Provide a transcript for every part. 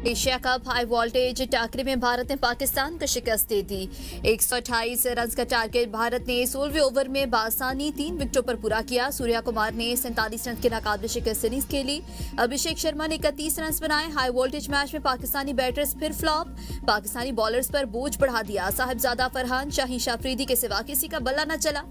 Asia cup high voltage Thakare में भारत ने पाकिस्तान को शिकस्त दे दी। 128 रन का टारगेट भारत ने 16वें ओवर में बासानी 3 विकेटों पर पूरा किया। सूर्या कुमार ने 47 रन की नाकाबिल शिकस्त इनिंग्स खेली। अभिषेक शर्मा ने 31 रन बनाए। हाई वोल्टेज मैच में पाकिस्तानी बैटर्स फिर फ्लॉप, पाकिस्तानी बॉलर्स पर बोझ बढ़ा दिया। साहिबजादा फरहान, शाहीन शाह अफरीदी के सिवा किसी का बल्ला न चला।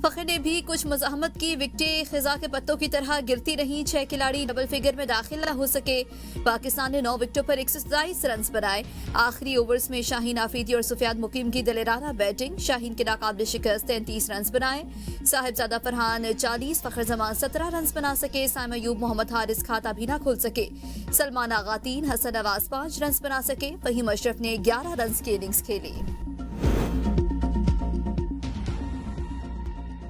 फखर ने भी कुछ मज़ाहमत की। विकेटें खिजा के पत्तों की तरह गिरती रहीं। 6 खिलाड़ी डबल फिगर में दाखिल न हो सके। पाकिस्तान ने 9 विकेटों पर 127 रन बनाए। आखिरी ओवर्स में शाहीन आफरीदी और सुफियान मुकीम की दिलेराना बैटिंग। शाहीन के नाकाबिल शिकस्त 33 रन बनाए। साहिबजादा फरहान 40, फखर जमान 17 रन बना सके। साइम अयूब, मोहम्मद हारिस खाता भी न खोल सके। सलमान आगा 3, हसन नवाज 5 रन बना सके। फहीम अशरफ ने 11 रन की इनिंग्स खेली।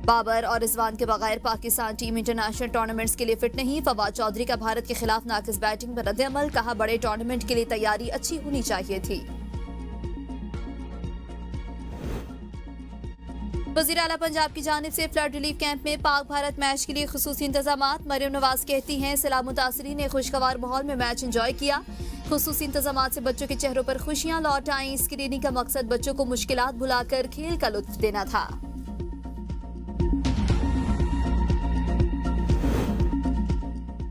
बाबर और रिजवान के बगैर पाकिस्तान टीम इंटरनेशनल टूर्नामेंट्स के लिए फिट नहीं। फवाद चौधरी का भारत के खिलाफ नाकिस बैटिंग पर रद्द-ए-अमल। कहा, बड़े टूर्नामेंट के लिए तैयारी अच्छी होनी चाहिए थी। वज़ीर आला पंजाब की जानिब से फ्लड रिलीफ कैंप में पाक भारत मैच के लिए खुसूसी इंतजामात। मरियम नवाज कहती हैं, सैलाब मुतासरीन ने खुशगवार माहौल में मैच एंजॉय किया। खुसूसी इंतजामात से बच्चों के चेहरों पर खुशियां लौट आईं। स्क्रीनिंग का मकसद बच्चों को मुश्किलात भुलाकर खेल का लुत्फ देना था।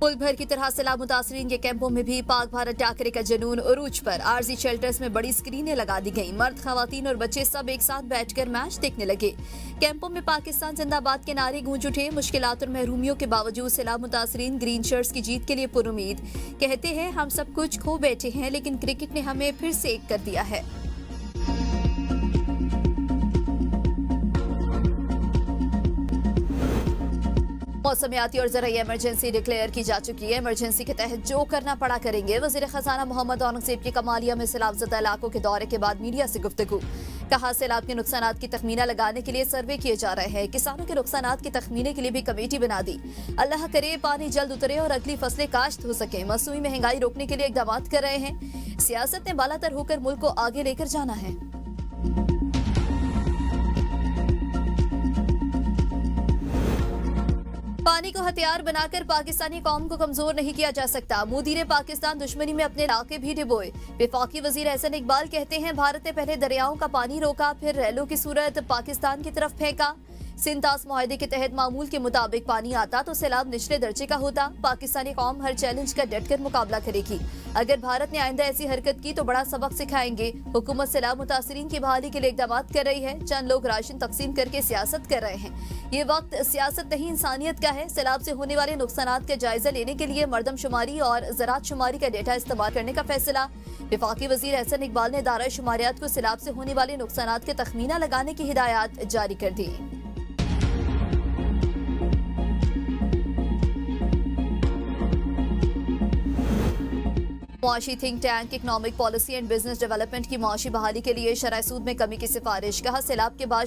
मुल्क भर की तरह सैलाब मुतासरीन के कैंपों में भी पाक भारत टाकरे का जुनून उरूज पर। आरजी शेल्टर्स में बड़ी स्क्रीनें लगा दी गईं। मर्द, खवातीन और बच्चे सब एक साथ बैठकर मैच देखने लगे। कैंपों में पाकिस्तान जिंदाबाद के नारे गूंज उठे। मुश्किलात और महरूमियों के बावजूद सैलाब मुतासरीन ग्रीन शर्ट्स की जीत के लिए पुरुमीद। कहते हैं, हम सब कुछ खो बैठे हैं, लेकिन क्रिकेट ने हमें फिर से एक कर दिया है। मौसमियाती और ज़राई इमरजेंसी डिक्लेयर की जा चुकी है। इमरजेंसी के तहत जो करना पड़ा करेंगे। वज़ीर खजाना मोहम्मद औरंगज़ेब की कमालिया में सैलाबज़दा इलाकों के दौरे के बाद मीडिया से गुफ्तगू। कहा, सैलाब के नुकसानात की तखमीना लगाने के लिए सर्वे किए जा रहे हैं। किसानों के नुकसानात के तखमीने के लिए भी कमेटी बना दी। अल्लाह करे पानी जल्द उतरे और अगली फसलें काश्त हो सके। मसूई महंगाई रोकने के लिए इकदाम कर रहे हैं। सियासत ने बालातर होकर मुल्क को आगे लेकर जाना है। पानी को हथियार बनाकर पाकिस्तानी कौम को कमजोर नहीं किया जा सकता। मोदी ने पाकिस्तान दुश्मनी में अपने इलाके भी डुबोए। वफाकी वजीर एहसन इकबाल कहते हैं, भारत ने पहले दरियाओं का पानी रोका, फिर रैलों की सूरत पाकिस्तान की तरफ फेंका। सिंतास मुआहदे के तहत मामूल के मुताबिक पानी आता तो सैलाब निचले दर्जे का होता। पाकिस्तानी कौम हर चैलेंज का डटकर मुकाबला करेगी। अगर भारत ने आइंदा ऐसी हरकत की तो बड़ा सबक सिखाएंगे। हुकूमत सैलाब मुतासरीन की बहाली के लिए इकदाम कर रही है। चंद लोग राशन तकसीम करके सियासत कर रहे हैं। ये वक्त सियासत नहीं, इंसानियत का है। सैलाब से होने वाले नुकसानात का जायजा लेने के लिए मरदमशुमारी और ज़राअत शुमारी का डेटा इस्तेमाल करने का फैसला। वफाकी वजीर एहसन इकबाल ने दायरा शुमारियात को सैलाब से होने वाले नुकसानात के तखमीना लगाने की हिदायत जारी कर दी। मुआशी think tank economic policy and business development की मुआशी बहाली के लिए शरह सूद में कमी की सिफारिश। कहा, सैलाब के बाद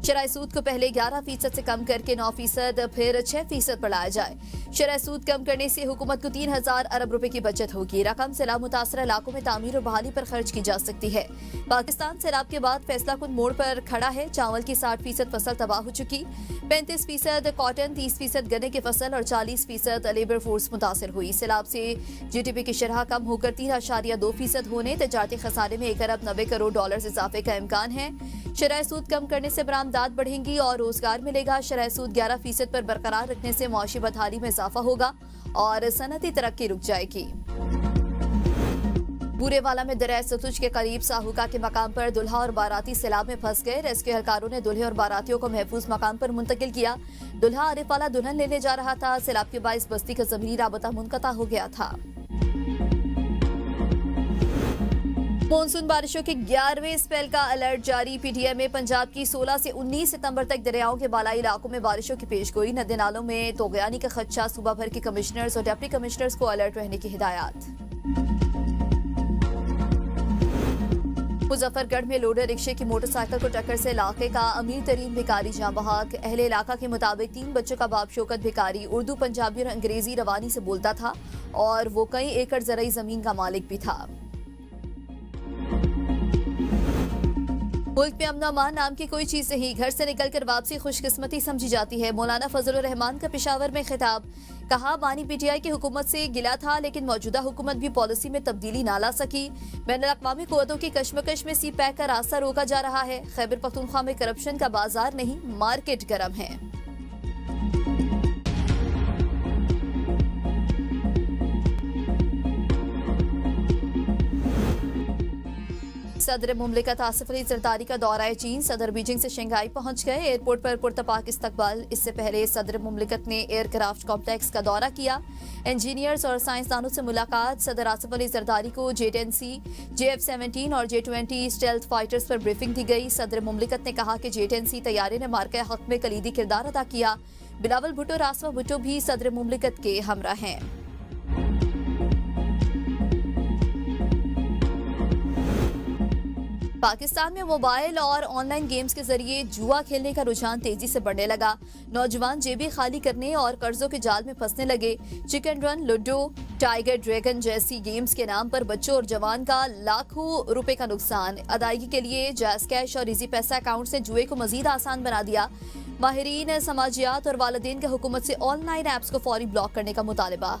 शरह सूद को पहले 11% से कम करके 9%, फिर 6% पर लाया जाए। शरह सूद कम करने से हुकूमत को 3000 अरब रुपए की बचत होगी। रकम सैलाब मुतासर इलाकों में तामीर और बहाली पर खर्च की जा सकती है। पाकिस्तान सैलाब के बाद फैसला कुन मोड़ पर खड़ा है। चावल की 60% फसल तबाह हो चुकी। 35% कॉटन, 30% गन्ने की फसल और 40% लेबर फोर्स मुतासर हुई। सैलाब से GDP की शरह कम होकर 3.2% होने, तजारती खसारे में 1 अरब 90 करोड़ डॉलर इजाफे का इम्कान है। शरह सूद कम करने से बरामदात बढ़ेंगी और रोजगार मिलेगा। शरह सूद 11% पर बरकरार रखने से मुआशी बदहाली में इजाफा होगा और सनती तरक्की रुक जाएगी। बूरेवाला में दरिया सतलुज के करीब साहुका के मकाम पर दुल्हा और बाराती सैलाब में फंस गए। रेस्क्यू एहलकारों ने दुल्हे और बारातियों को महफूज मकाम पर मुंतकिल किया। दुल्हा आरिफ वाला दुल्हन लेने जा रहा था। सैलाब के बाइस बस्ती का जमीनी राबता मुनक़ता हो गया था। मॉनसून बारिशों के 11वें स्पेल का अलर्ट जारी। PTM में पंजाब की 16 से 19 सितंबर तक दरियाओं के बालाई इलाकों में बारिशों की पेशगोई। नदी नालों में तोगयानी का खदशा। सूबा भर के कमिश्नर्स और डिप्टी कमिश्नर्स को अलर्ट रहने की हिदायत। मुजफ्फरगढ़ में लोडर रिक्शे की मोटरसाइकिल को टक्कर से इलाके का अमीर तरीन भिखारी जाँ बहक। अहले इलाका के मुताबिक 3 बच्चों का बाप शौकत भिखारी उर्दू, पंजाबी और अंग्रेजी रवानी से बोलता था और वो कई एकड़ ज़राई जमीन का मालिक भी था। मुल्क में अमन अमान नाम की कोई चीज नहीं। घर से निकलकर वापसी खुशकिस्मती समझी जाती है। मौलाना फजलुर रहमान का पेशावर में खिताब। कहा, बानी पीटीआई की हुकूमत से गिला था, लेकिन मौजूदा हुकूमत भी पॉलिसी में तब्दीली ना ला सकी। बैनुल-अक़वामी क़ुव्वतों की कशमकश में सी पैक का रास्ता रोका जा रहा है। खैबर पख्तूनख्वा में करप्शन का बाजार नहीं, मार्केट गर्म है। सदर मुमलिकत आसिफ अली जरदारी का दौरा चीन। सदर बीजिंग से शंघाई पहुंच गए। एयरपोर्ट पर पुरतपाक इस्तकबाल। इससे पहले सदर मुमलिकत ने एयरक्राफ्ट कॉम्प्लेक्स का दौरा किया। इंजीनियर्स और साइंसदानों से मुलाकात। सदर आसिफ अली जरदारी को J-10C, JF-17 और J-20 स्टेल्थ फाइटर्स पर ब्रीफिंग दी गई। सदर मुमलिकत ने कहा कि J-10C तैयारी ने मार्का हक में कलीदी किरदार अदा किया। बिलावल भुट्टो, रासमा भुट्टो भी सदर मुमलिकत के हमरा हैं। पाकिस्तान में मोबाइल और ऑनलाइन गेम्स के जरिए जुआ खेलने का रुझान तेजी से बढ़ने लगा। नौजवान जेबें खाली करने और कर्जों के जाल में फंसने लगे। Chicken run, ludo, tiger dragon जैसी गेम्स के नाम पर बच्चों और जवान का लाखों रुपए का नुकसान। अदायगी के लिए जैज़ कैश और इजी पैसा अकाउंट से जुए को मजीद आसान बना दिया। माहिरीन समाजियात और वालिदैन का हुकूमत से ऑनलाइन ऐप्स को फौरी ब्लॉक करने का मुतालबा।